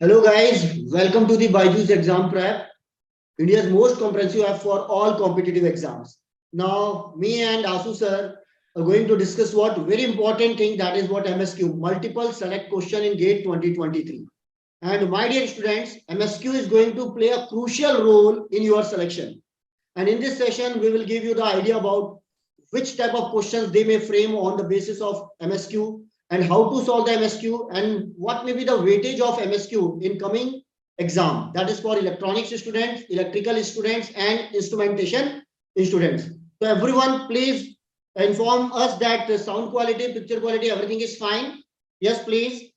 Hello guys, welcome to the BYJU'S exam prep, India's most comprehensive app for all competitive exams. Now, me and Asu sir are going to discuss what very important thing, that is what MSQ, multiple select question in GATE 2023. And my dear students, MSQ is going to play a crucial role in your selection. And in this session, we will give you the idea about which type of questions they may frame on the basis of MSQ, and how to solve the MSQ, and what may be the weightage of MSQ in coming exam. That is for electronics students, electrical students, and instrumentation students. So everyone, please inform us that the sound quality, picture quality, everything is fine. Yes, please.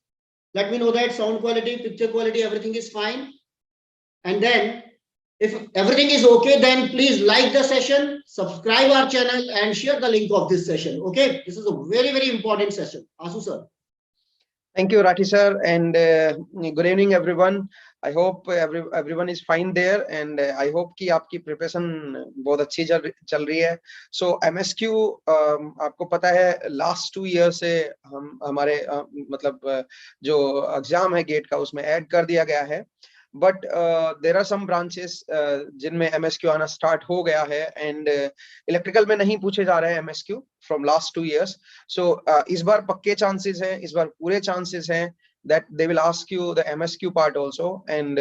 Let me know that sound quality, picture quality, everything is fine. And then if everything is okay, then please like the session, subscribe our channel, and share the link of this session. Okay, this is a very, very important session. Asu sir. Thank you, Rathi sir, and good evening, everyone. I hope everyone is fine there, and I hope कि आपकी preparation बहुत अच्छी चल रही है. So MSQ आपको पता है last 2 years से हमारे मतलब जो एग्जाम है गेट का उसमें ऐड कर दिया गया है. But there are some branches जिनमें MSQ आना स्टार्ट हो गया है, एंड इलेक्ट्रिकल में नहीं पूछे जा रहे हैं MSQ फ्रॉम लास्ट 2 years. सो इस बार पक्के चांसेस हैं, इस बार पूरे चांसेस हैं that they will ask you the MSQ part also, and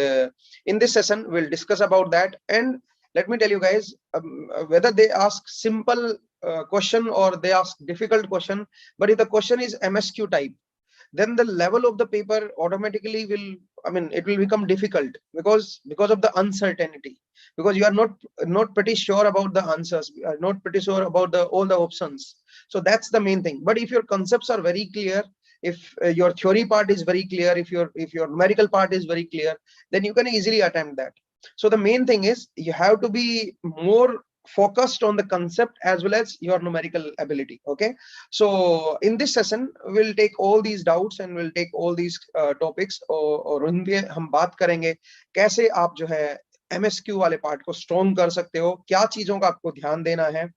in this session we'll discuss about that. And let me tell you guys, whether they ask simple question or they ask difficult question, but if the question is MSQ type, then the level of the paper automatically will, it will become difficult because of the uncertainty, because you are not pretty sure about the answers, you are not pretty sure about all the options. So that's the main thing. But if your concepts are very clear, if your theory part is very clear, if your numerical part is very clear, then you can easily attempt that. So the main thing is you have to be more focused on the concept as well as your numerical ability. Okay, so in this session we'll take all these doubts and we'll take all these topics, और उन पे हम बात करेंगे कैसे आप जो है MSQ वाले पार्ट को स्ट्रॉन्ग कर सकते हो, क्या चीजों का आपको ध्यान देना है,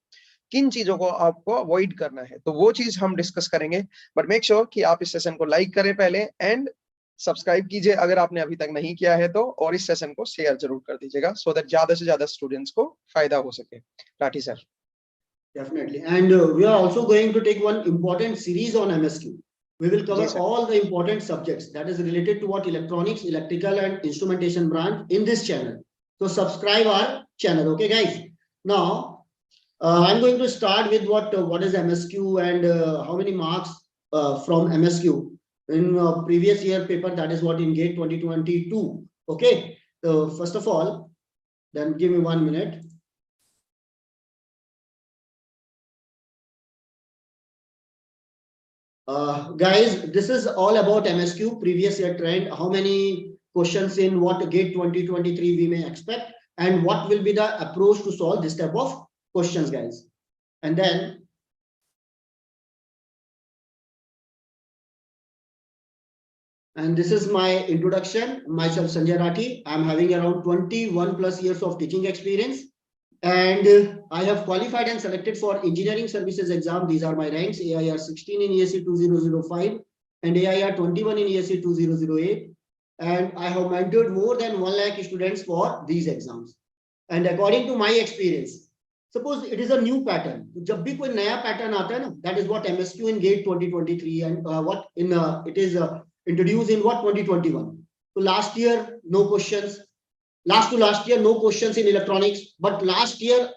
किन चीजों को आपको अवॉइड करना है, तो वो चीज हम डिस्कस करेंगे. बट मेक श्योर कि आप इस सेशन को लाइक करें पहले, एंड सब्सक्राइब कीजिए अगर आपने अभी तक नहीं किया है तो, और इस सेशन को शेयर जरूर कर दीजिएगा सो दैट ज्यादा से ज्यादा स्टूडेंट्स को फायदा हो सके. Rathi sir. Definitely. And we are also going to take one important series on MSQ. We will cover all the important subjects that is related to what electronics, electrical, and instrumentation branch in this channel. So subscribe our channel. Okay, guys. Now, I'm going to start with what is MSQ and how many marks from MSQ in previous year paper, that is what in GATE 2022. Okay. So first of all, then give me 1 minute. Guys, this is all about MSQ previous year trend, how many questions in what GATE 2023 we may expect, and what will be the approach to solve this type of questions, guys. And then this is my introduction. Myself Sanjay Rathi. I'm having around 21 plus years of teaching experience, and I have qualified and selected for engineering services exam. These are my ranks: AIR 16 in ESE 2005 and AIR 21 in ESE 2008. And I have mentored more than 1 lakh students for these exams. And according to my experience, suppose it is a new pattern. जब भी कोई नया pattern आता है ना, that is what MSQ in GATE 2023 and what in it is introduced in what 2021. So last year no questions. Last to last year no questions in electronics, but last year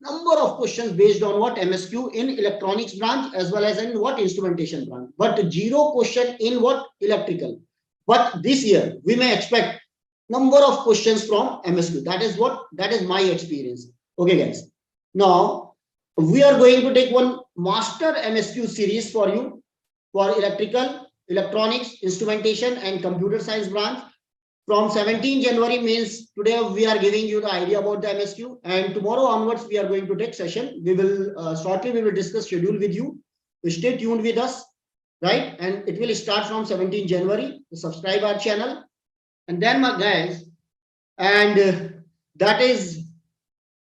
number of questions based on what MSQ in electronics branch as well as in what instrumentation branch, but 0 question in what electrical. But this year we may expect number of questions from MSQ. That is my experience. Okay, guys. Now we are going to take one master MSQ series for you for electrical, electronics, instrumentation, and computer science branch. From 17 January means today we are giving you the idea about the MSQ, and tomorrow onwards we are going to take session. We will shortly we will discuss schedule with you. Stay tuned with us, right? And it will start from 17 January. Subscribe our channel, and then my guys, and that is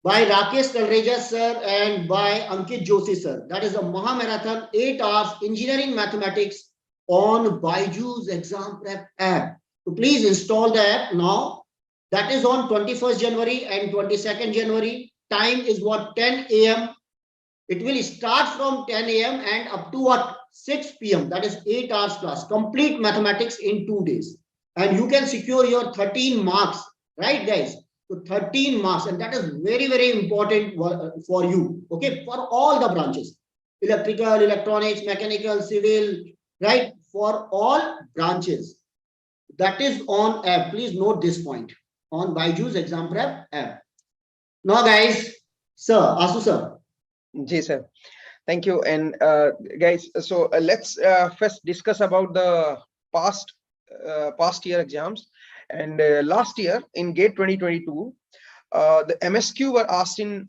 by Rakesh Talreja sir and by Ankit Joshi sir. That is a Mahamarathon 8 hours engineering mathematics on BYJU'S exam prep app. So please install the app now. That is on 21st January and 22nd January. Time is what, 10 a.m. It will start from 10 a.m. and up to what, 6 p.m. That is 8 hours class. Complete mathematics in 2 days. And you can secure your 13 marks, right guys? So 13 marks, and that is very, very important for you, okay, for all the branches, electrical, electronics, mechanical, civil, right, for all branches. That is on app. Please note this point on BYJU'S exam prep app. Now guys, sir, Asu sir. Ji sir, thank you. And guys, so let's first discuss about the past year exams. And last year in GATE 2022, the MSQ were asked in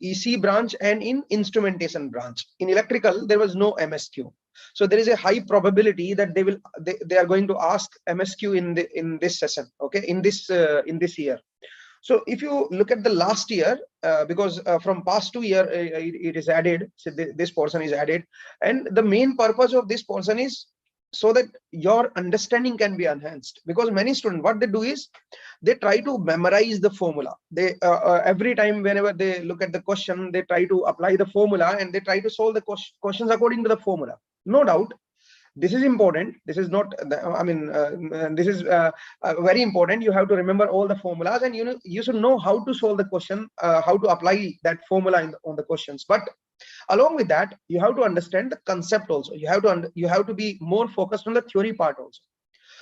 EC branch and in instrumentation branch. In electrical, there was no MSQ. So there is a high probability that they are going to ask MSQ in this session, okay, in this year. So if you look at the last year, because from past 2 years it is added, so this portion is added, and the main purpose of this portion is so that your understanding can be enhanced. Because many students, what they do is they try to memorize the formula. They every time whenever they look at the question, they try to apply the formula and they try to solve the questions according to the formula. No doubt, this is important. This is not, I mean, this is very important. You have to remember all the formulas, and you should know how to solve the question, how to apply that formula on the questions. But along with that, you have to understand the concept also. You have to be more focused on the theory part also.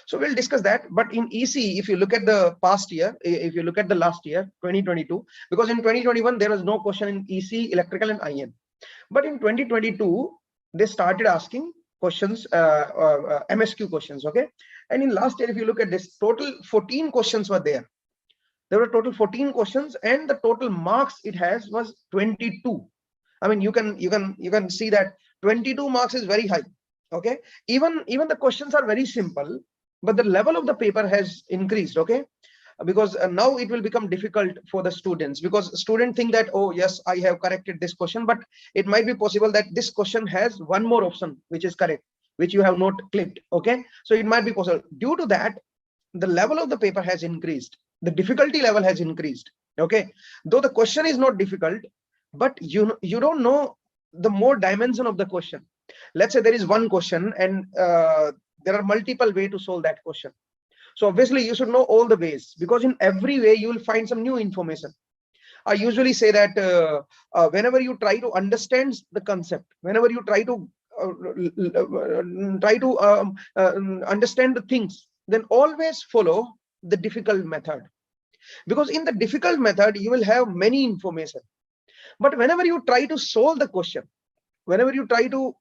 So we'll discuss that. But in EC, if you look at the past year, if you look at the last year, 2022, because in 2021 there was no question in EC, electrical, and IN. But in 2022, they started asking questions, MSQ questions, okay. And in last year, if you look at this, total 14 questions were there. There were total 14 questions, and the total marks it has was 22. I mean, you can see that 22 marks is very high, okay. Even the questions are very simple, but the level of the paper has increased, okay. Because now it will become difficult for the students, because students think that, oh yes, I have corrected this question, but it might be possible that this question has one more option which is correct, which you have not clicked, okay. So it might be possible. Due to that, the level of the paper has increased, the difficulty level has increased, okay. Though the question is not difficult, but you don't know the more dimension of the question. Let's say there is one question, and there are multiple ways to solve that question. So obviously you should know all the ways, because in every way you will find some new information. I usually say that whenever you try to understand the concept, whenever you try to understand the things, then always follow the difficult method. Because in the difficult method, you will have many information. But whenever you try to solve the question, whenever you try to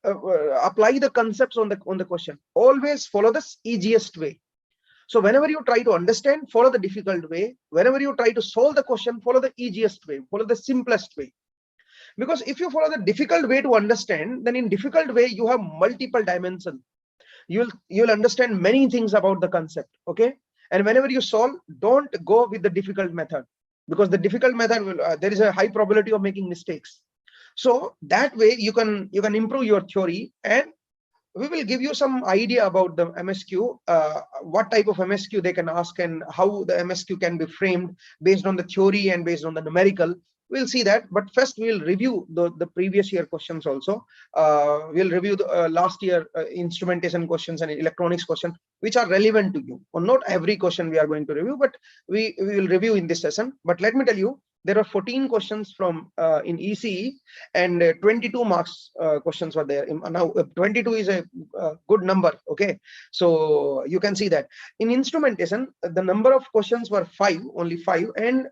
apply the concepts on the question, always follow the easiest way. So whenever you try to understand, follow the difficult way. Whenever you try to solve the question, follow the easiest way, follow the simplest way. Because if you follow the difficult way to understand, then in difficult way you have multiple dimensions. You'll understand many things about the concept, okay. And whenever you solve, don't go with the difficult method, because the difficult method will there is a high probability of making mistakes. So that way you can improve your theory, and we will give you some idea about the MSQ, what type of MSQ they can ask, and how the MSQ can be framed based on the theory and based on the numerical. We'll see that. But first we'll review the previous year questions also. We'll review the last year instrumentation questions and electronics questions, which are relevant to you. Or not every question we are going to review, but we will review in this session. But let me tell you, there are 14 questions from in ECE, and 22 marks questions were there. Now 22 is a good number, okay. So you can see that in instrumentation the number of questions were only five, and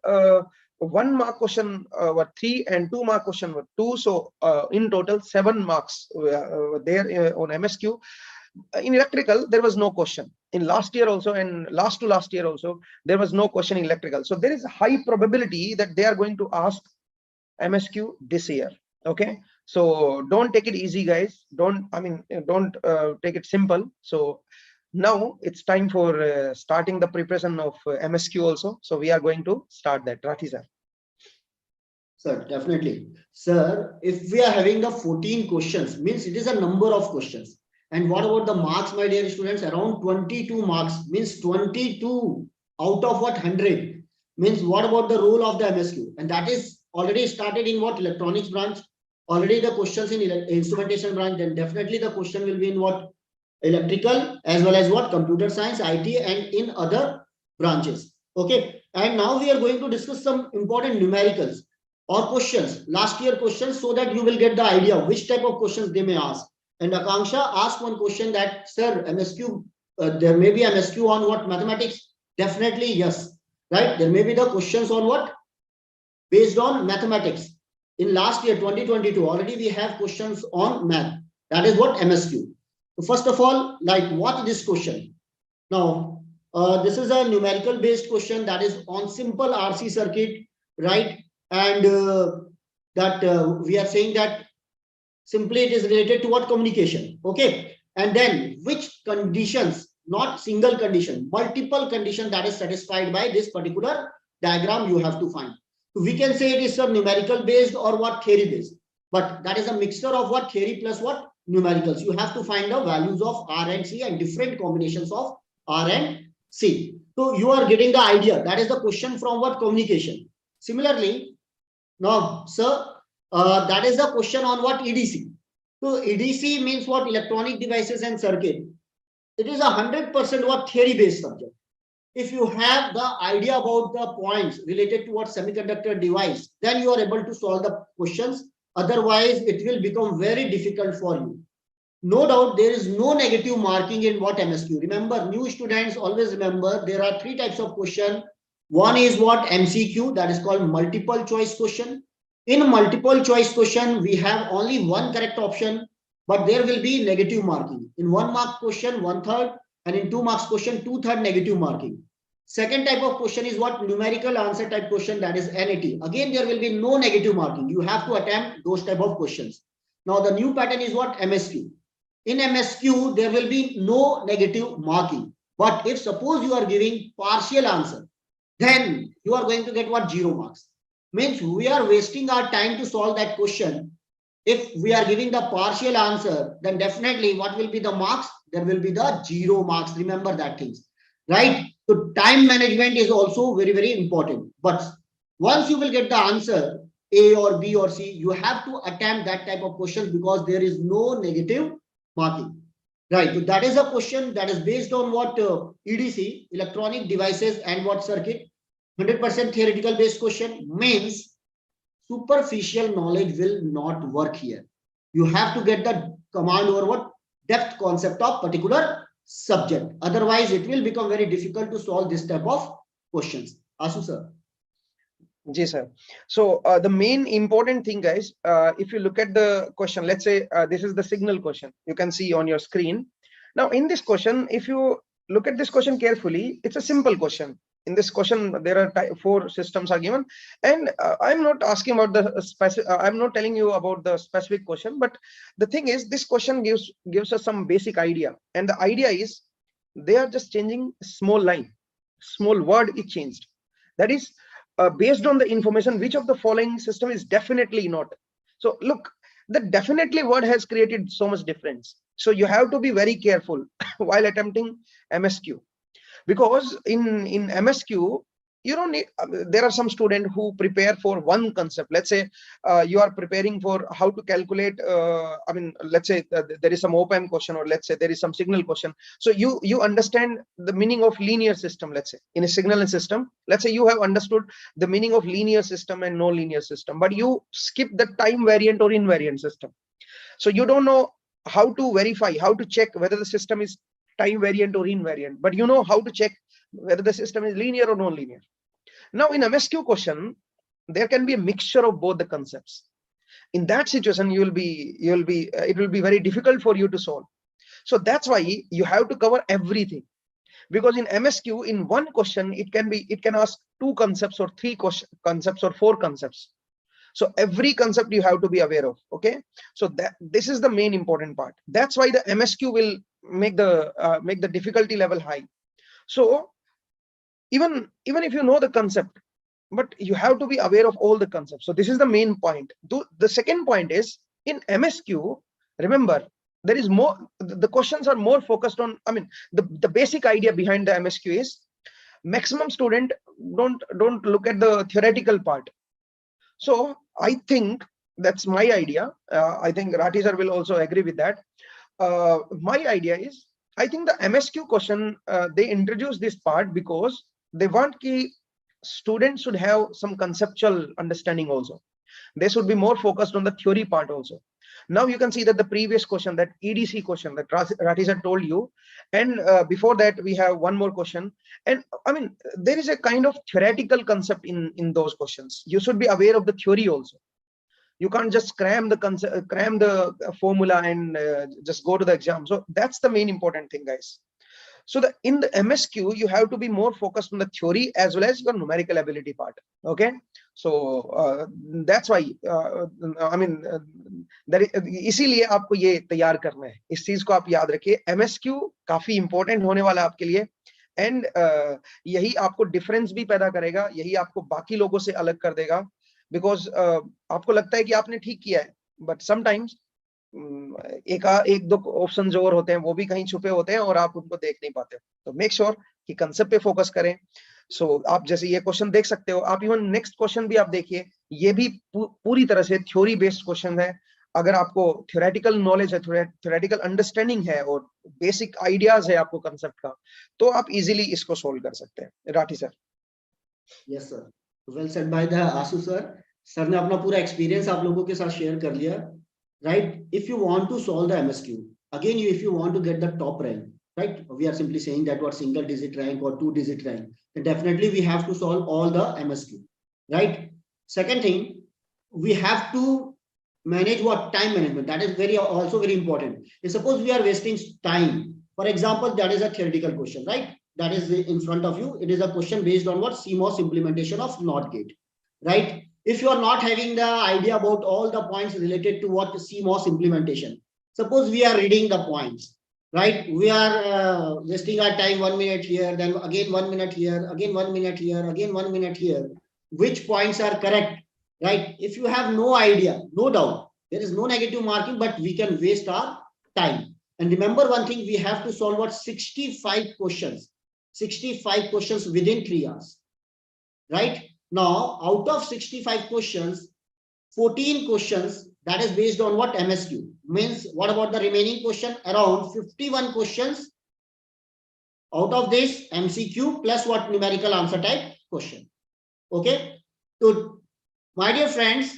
1 mark question were 3, and 2 mark question were 2. So in total 7 marks were there on MSQ. In electrical, there was no question. In last year also, and last to last year also, there was no question in electrical. So there is a high probability that they are going to ask MSQ this year, okay. So don't take it easy, guys. Don't take it simple. So now it's time for starting the preparation of MSQ also. So we are going to start that. Rathi sir. Sir, definitely. Sir, if we are having the 14 questions, means it is a number of questions. And what about the marks, my dear students? Around 22 marks, means 22 out of what 100. Means what about the role of the MSQ? And that is already started in what electronics branch. Already the questions in instrumentation branch. Then definitely the question will be in what electrical as well as what computer science, IT, and in other branches. Okay. And now we are going to discuss some important numericals or questions, last year questions, so that you will get the idea which type of questions they may ask. And Akanksha asked one question that, sir, MSQ, there may be MSQ on what mathematics? Definitely yes, right? There may be the questions on what? Based on mathematics. In last year, 2022, already we have questions on math. That is what MSQ. So first of all, like what is this question? Now, this is a numerical based question that is on simple RC circuit, right? And we are saying that simply it is related to what? Communication. Okay. And then which conditions, not single condition, multiple condition that is satisfied by this particular diagram you have to find. So we can say it is a numerical based or what? Theory based. But that is a mixture of what? Theory plus what? Numericals. You have to find the values of R and C and different combinations of R and C. So you are getting the idea. That is the question from what? Communication. Similarly, now, sir, that is the question on what? EDC. So EDC means what? Electronic devices and circuit. It is 100% what? Theory-based subject. If you have the idea about the points related to what semiconductor device, then you are able to solve the questions. Otherwise, it will become very difficult for you. No doubt, there is no negative marking in what? MSQ. Remember, new students always remember there are three types of question. One is what? MCQ, that is called multiple choice question. In multiple choice question, we have only one correct option, but there will be negative marking. In 1 mark question, 1/3, and in 2 marks question, 2/3 negative marking. Second type of question is what? Numerical answer type question, that is NAT. Again, there will be no negative marking. You have to attempt those type of questions. Now, the new pattern is what? MSQ. In MSQ, there will be no negative marking. But if suppose you are giving partial answer, then you are going to get what? 0 marks. Means we are wasting our time to solve that question. If we are giving the partial answer, then definitely what will be the marks? There will be the 0 marks. Remember that things, right? So time management is also very, very important. But once you will get the answer, A or B or C, you have to attempt that type of question because there is no negative marking. Right. So that is a question that is based on what? EDC, electronic devices and what? Circuit. 100% theoretical based question means superficial knowledge will not work here. You have to get the command over what? Depth concept of particular subject. Otherwise, it will become very difficult to solve this type of questions. Asu sir. Yes, sir. So the main important thing, guys, if you look at the question, let's say this is the signal question you can see on your screen. Now, in this question, if you look at this question carefully, it's a simple question. In this question, there are 4 systems are given, and I'm not asking about the specific. I'm not telling you about the specific question, but the thing is, this question gives us some basic idea, and the idea is they are just changing small line, small word is changed. That is. Based on the information, which of the following system is definitely not. So look, the definitely word has created so much difference. So you have to be very careful while attempting MSQ, because in MSQ, you don't need, there are some students who prepare for one concept. Let's say you are preparing for how to calculate, I mean, let's say there is some op-amp question, or let's say there is some signal question. So you understand the meaning of linear system. Let's say in a signal system, let's say you have understood the meaning of linear system and non-linear system, but you skip the time variant or invariant system. So you don't know how to verify, how to check whether the system is time variant or invariant, but you know how to check whether the system is linear or non-linear. Now, in MSQ question, there can be a mixture of both the concepts. In that situation, it will be very difficult for you to solve. So that's why you have to cover everything, because in MSQ, in one question, it can ask 2 concepts or 3 concepts or 4 concepts. So every concept you have to be aware of. Okay, so this is the main important part. That's why the MSQ will make the difficulty level high. So even if you know the concept, but you have to be aware of all the concepts. So this is the main point. The second point is, in MSQ, remember, there is more, the questions are more focused on, I mean, the basic idea behind the MSQ is maximum student don't look at the theoretical part. So I think that's my idea. I think Rathi sir will also agree with that. My idea is, I think the MSQ question, they introduce this part because they want ki students should have some conceptual understanding also. They should be more focused on the theory part also. Now you can see that the previous question, that EDC question that Rathi sir told you, and before that we have one more question. And I mean, there is a kind of theoretical concept in those questions. You should be aware of the theory also. You can't just cram the formula and just go to the exam. So that's the main important thing, guys. So in the MSQ, you have to be more focused on the theory as well as your numerical ability part. Okay, so that's why I mean, इसीलिए आपको ये तैयार करना है. इस चीज को आप याद रखिए. MSQ काफी इंपॉर्टेंट होने वाला है आपके लिए, एंड यही आपको डिफरेंस भी पैदा करेगा, यही आपको बाकी लोगों से अलग कर देगा. बिकॉज आपको लगता है कि आपने ठीक किया है, बट समटाइम्स एक दो ऑप्शन जो और होते हैं वो भी कहीं छुपे होते हैं और आप उनको देख नहीं पाते. तो मेक श्योर कि कंसेप्ट पे फोकस करें. सो आप जैसे ये क्वेश्चन देख सकते हो, आप इवन नेक्स्ट क्वेश्चन भी आप देखिए, ये भी पूरी तरह से थ्योरी बेस्ड क्वेश्चन है. अगर आपको थ्योरेटिकल नॉलेज है, थ्योरेटिकल अंडरस्टैंडिंग है और बेसिक आइडियाज है आपको कंसेप्ट का, तो आप इजीली इसको सोल्व कर सकते हैं. Rathi sir. Yes sir, well said by the Ashu sir. Sir ने अपना पूरा एक्सपीरियंस आप लोगों के साथ शेयर कर लिया. Right, if you want to solve the MSQ, again, if you want to get the top rank, right, we are simply saying that what single digit rank or 2-digit rank, then definitely we have to solve all the MSQ, right? Second thing, we have to manage what time management. That is also very important. If suppose we are wasting time, for example, that is a theoretical question, right? That is in front of you. It is a question based on what CMOS implementation of NOT gate, right? If you are not having the idea about all the points related to what CMOS implementation, suppose we are reading the points, right? We are wasting our time 1 minute here, then again 1 minute here, again 1 minute here, again 1 minute here. Which points are correct, right? If you have no idea, no doubt, there is no negative marking, but we can waste our time. And remember one thing, we have to solve what 65 questions within 3 hours, right? Now, out of 65 questions, 14 questions, that is based on what MSQ. Means, what about the remaining question? Around 51 questions. Out of this, MCQ plus what numerical answer type question. Okay. So, my dear friends,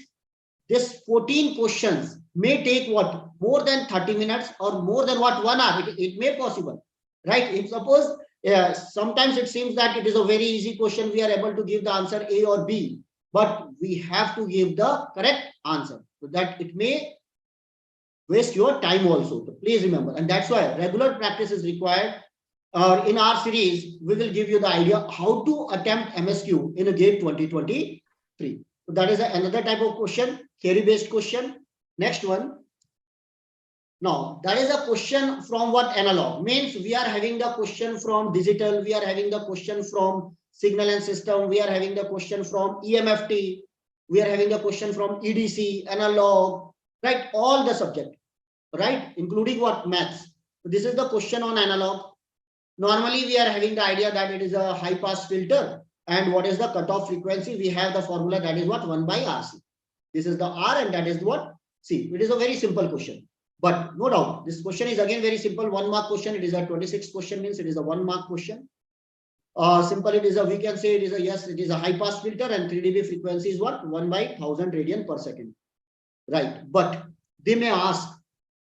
this 14 questions may take what? More than 30 minutes or more than what? 1 hour. It may possible, right? If suppose, sometimes it seems that it is a very easy question. We are able to give the answer A or B, but we have to give the correct answer, so that it may waste your time also. So please remember, and that's why regular practice is required. In our series, we will give you the idea how to attempt MSQ in a GATE 2023. So that is another type of question, theory-based question. Next one. Now, that is a question from what analog? Means we are having the question from digital, we are having the question from signal and system, we are having the question from EMFT, we are having the question from EDC, analog, right? All the subject, right? Including what? Maths. So this is the question on analog. Normally, we are having the idea that it is a high pass filter. And what is the cutoff frequency? We have the formula that is what? 1 by RC. This is the R and that is what? C. It is a very simple question. But no doubt, this question is again very simple. 1 mark question. It is a 26 question, means it is a 1 mark question. Simple, it is a, we can say it is a, yes, it is a high pass filter and 3 dB frequency is what? 1 by 1000 radian per second. Right. But they may ask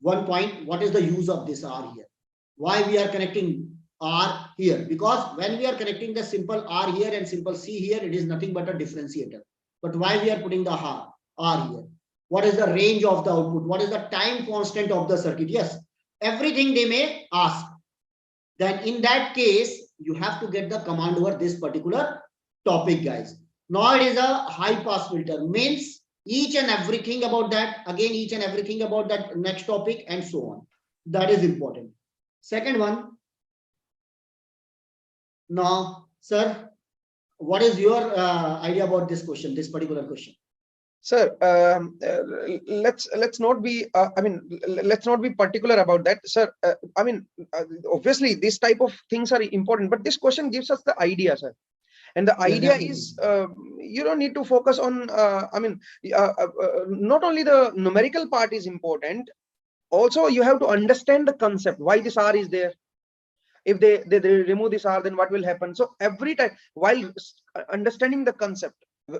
one point, what is the use of this R here? Why we are connecting R here? Because when we are connecting the simple R here and simple C here, it is nothing but a differentiator. But why we are putting the R here? What is the range of the output? What is the time constant of the circuit? Yes, everything they may ask. Then in that case, you have to get the command over this particular topic, guys. Now it is a high pass filter, means each and everything about that, again, each and everything about that next topic and so on. That is important. Second one. Now, sir, what is your idea about this question, this particular question? Sir, let's not be let's not be particular about that, sir. Obviously these type of things are important, but this question gives us the idea, sir. And the Yes, idea definitely. is, you don't need to focus on not only the numerical part is important, also you have to understand the concept, why this R is there. If they remove this R, then what will happen? So every time while understanding the concept,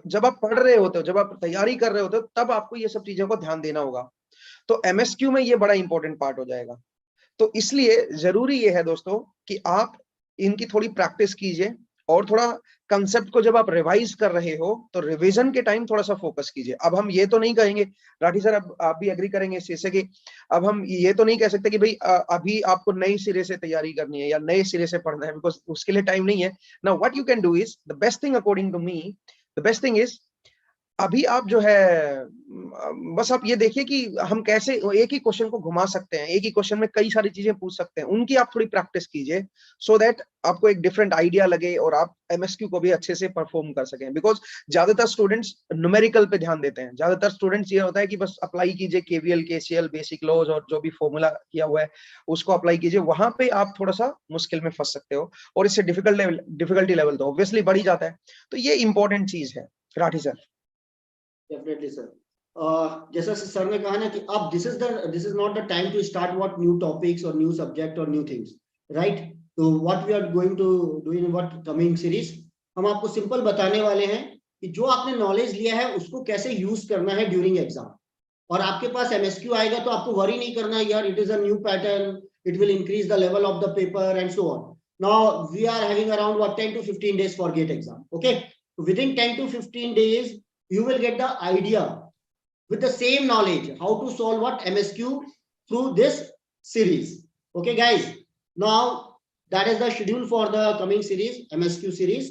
जब आप पढ़ रहे होते हो, जब आप तैयारी कर रहे होते हो, तब आपको ये सब चीजों को ध्यान देना होगा. तो MSQ में ये बड़ा इंपॉर्टेंट पार्ट हो जाएगा. तो इसलिए जरूरी ये है दोस्तों कि आप इनकी थोड़ी प्रैक्टिस कीजिए, और थोड़ा कंसेप्ट को जब आप रिवाइज कर रहे हो तो रिवीजन के टाइम थोड़ा सा फोकस कीजिए. अब हम ये तो नहीं कहेंगे, राठी सर, अब आप भी एग्री करेंगे इस चीज से, कि अब हम ये तो नहीं कह सकते कि भाई अभी आपको नए सिरे से तैयारी करनी है या नए सिरे से पढ़ना है, बिकॉज उसके लिए टाइम नहीं है. Now what you can do is, the best thing according to me, the best thing is, अभी आप जो है बस आप ये देखिए कि हम कैसे एक ही क्वेश्चन को घुमा सकते हैं, एक ही क्वेश्चन में कई सारी चीजें पूछ सकते हैं, उनकी आप थोड़ी प्रैक्टिस कीजिए, सो दैट आपको एक डिफरेंट आइडिया लगे और आप MSQ को भी अच्छे से परफॉर्म कर सकें. बिकॉज ज्यादातर स्टूडेंट्स न्यूमेरिकल पे ध्यान देते हैं, ज्यादातर स्टूडेंट्स ये होता है कि बस अप्लाई कीजिए KVL, KCL, बेसिक लॉज और जो भी फॉर्मूला किया हुआ है उसको अप्लाई कीजिए. वहां पे आप थोड़ा सा मुश्किल में फंस सकते हो, और इससे डिफिकल्टी लेवल तो ऑब्वियसली बढ़ ही जाता है. तो ये इंपॉर्टेंट चीज है राठी सर. Definitely sir. जैसा सर ने कहा ना कि अब this is not the time to start what new topics और न्यू सब्जेक्ट और न्यू थिंग्स, राइट? तो what we are going to do in what coming series, हम आपको सिंपल बताने वाले हैं कि जो आपने नॉलेज लिया है उसको कैसे यूज करना है ड्यूरिंग एग्जाम. और आपके पास MSQ आएगा तो आपको वरी नहीं करना यार, it is a new pattern, it will increase the level of the paper and so on. Now we are having around what 10 to 15 days for GATE exam. Okay, within 10 to 15 days you will get the idea with the same knowledge how to solve what MSQ through this series. Okay guys, now that is the schedule for the coming series, MSQ series.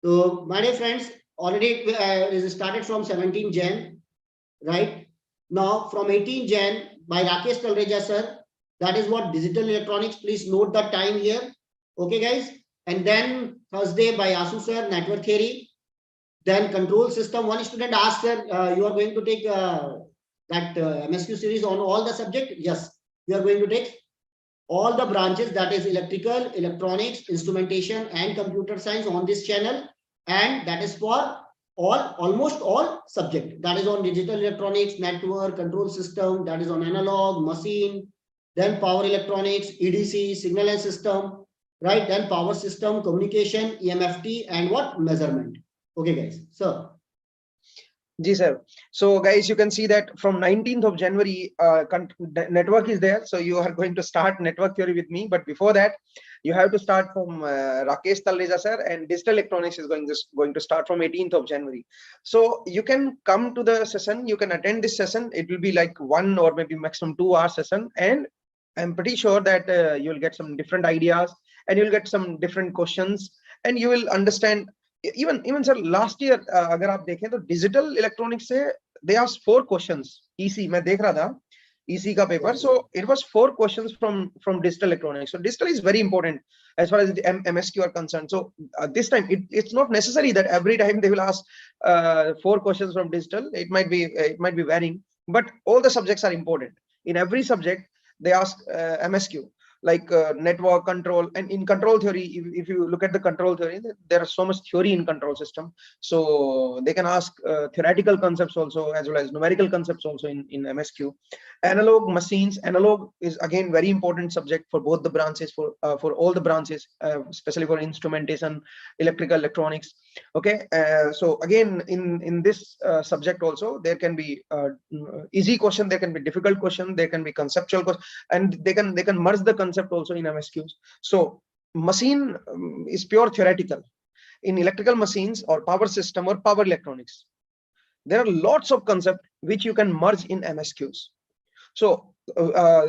So my dear friends, already it is started from 17 Jan, right? Now from 18 Jan by Rakesh Talreja sir, that is what digital electronics, please note the time here. Okay guys, and then Thursday by Asu sir, network theory. Then control system. One student asked, sir, you are going to take that MSQ series on all the subject? Yes, we are going to take all the branches, that is electrical, electronics, instrumentation and computer science on this channel, and that is for almost all subject. That is on digital electronics, network, control system, that is on analog, machine, then power electronics, EDC, signal and system, right? Then power system, communication, EMFT and what? Measurement. Okay guys, so जी sir. So guys, you can see that from 19th of January network is there, so you are going to start network theory with me, but before that you have to start from Rakesh Talreja sir, and digital electronics is going to start from 18th of January. So you can come to the session, you can attend this session. It will be like 1 or maybe maximum 2 hour session, and I'm pretty sure that you'll get some different ideas, and you'll get some different questions, and you will understand. Even sir, last year अगर आप देखें तो digital electronics से they asked 4 questions. EC मैं देख रहा था EC का paper, so it was 4 questions from digital electronics. So digital is very important as far as the MSQ are concerned. So this time it's not necessary that every time they will ask 4 questions from digital. It might be varying, but all the subjects are important. In every subject they ask MSQ, like network, control, and in control theory, if you look at the control theory, there is so much theory in control system, so they can ask theoretical concepts also as well as numerical concepts also in MSQ. Analog machines, analog is again very important subject for both the branches, for all the branches, especially for instrumentation, electrical, electronics. Okay, so again in this subject also there can be easy question, there can be difficult question, there can be conceptual question, and they can merge the concept also in MSQs. So machine is pure theoretical. In electrical machines or power system or power electronics, there are lots of concepts which you can merge in MSQs. So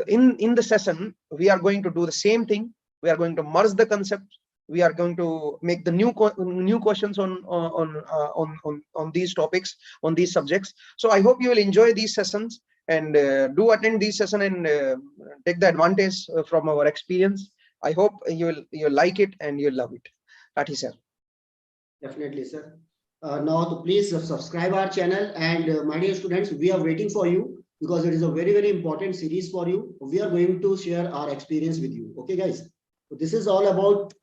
in the session we are going to do the same thing. We are going to merge the concepts. We are going to make the new questions on these topics, on these subjects. So I hope you will enjoy these sessions, and do attend these sessions, and take the advantage from our experience. I hope you'll like it and you'll love it. Rathi sir. definitely sir. now to please subscribe our channel. And my dear students, we are waiting for you because it is a very, very important series for you. We are going to share our experience with you. Okay, guys. So this is all about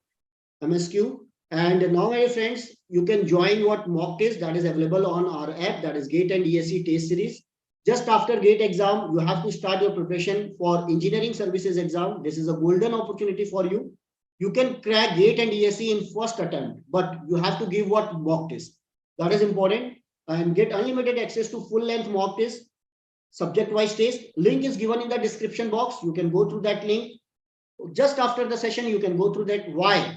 MSQ. And now, my friends, you can join what mock test that is available on our app, that is GATE and ESE test series. Just after GATE exam, you have to start your preparation for engineering services exam. This is a golden opportunity for you. You can crack GATE and ESE in first attempt, but you have to give what mock test. That is important. And get unlimited access to full length mock test, subject wise test. Link is given in the description box. You can go through that link. Just after the session, you can go through that. Why?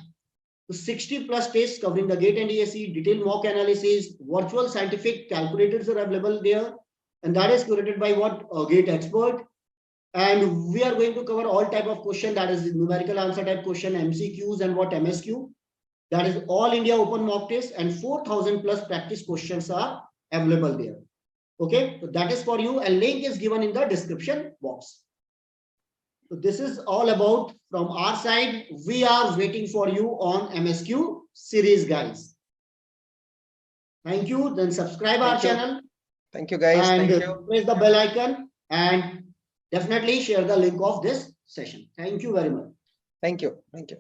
60 plus tests covering the GATE and ESE, detailed mock analysis, virtual scientific calculators are available there. And that is curated by what? A GATE expert. And we are going to cover all type of question, that is numerical answer type question, MCQs and what MSQ. That is all India open mock test, and 4,000 plus practice questions are available there. Okay, so that is for you, and link is given in the description box. So this is all about from our side. We are waiting for you on MSQ series, guys. Thank you. Then subscribe our channel. Thank you, guys. And thank you. press the bell icon and definitely share the link of this session. Thank you very much. Thank you. Thank you.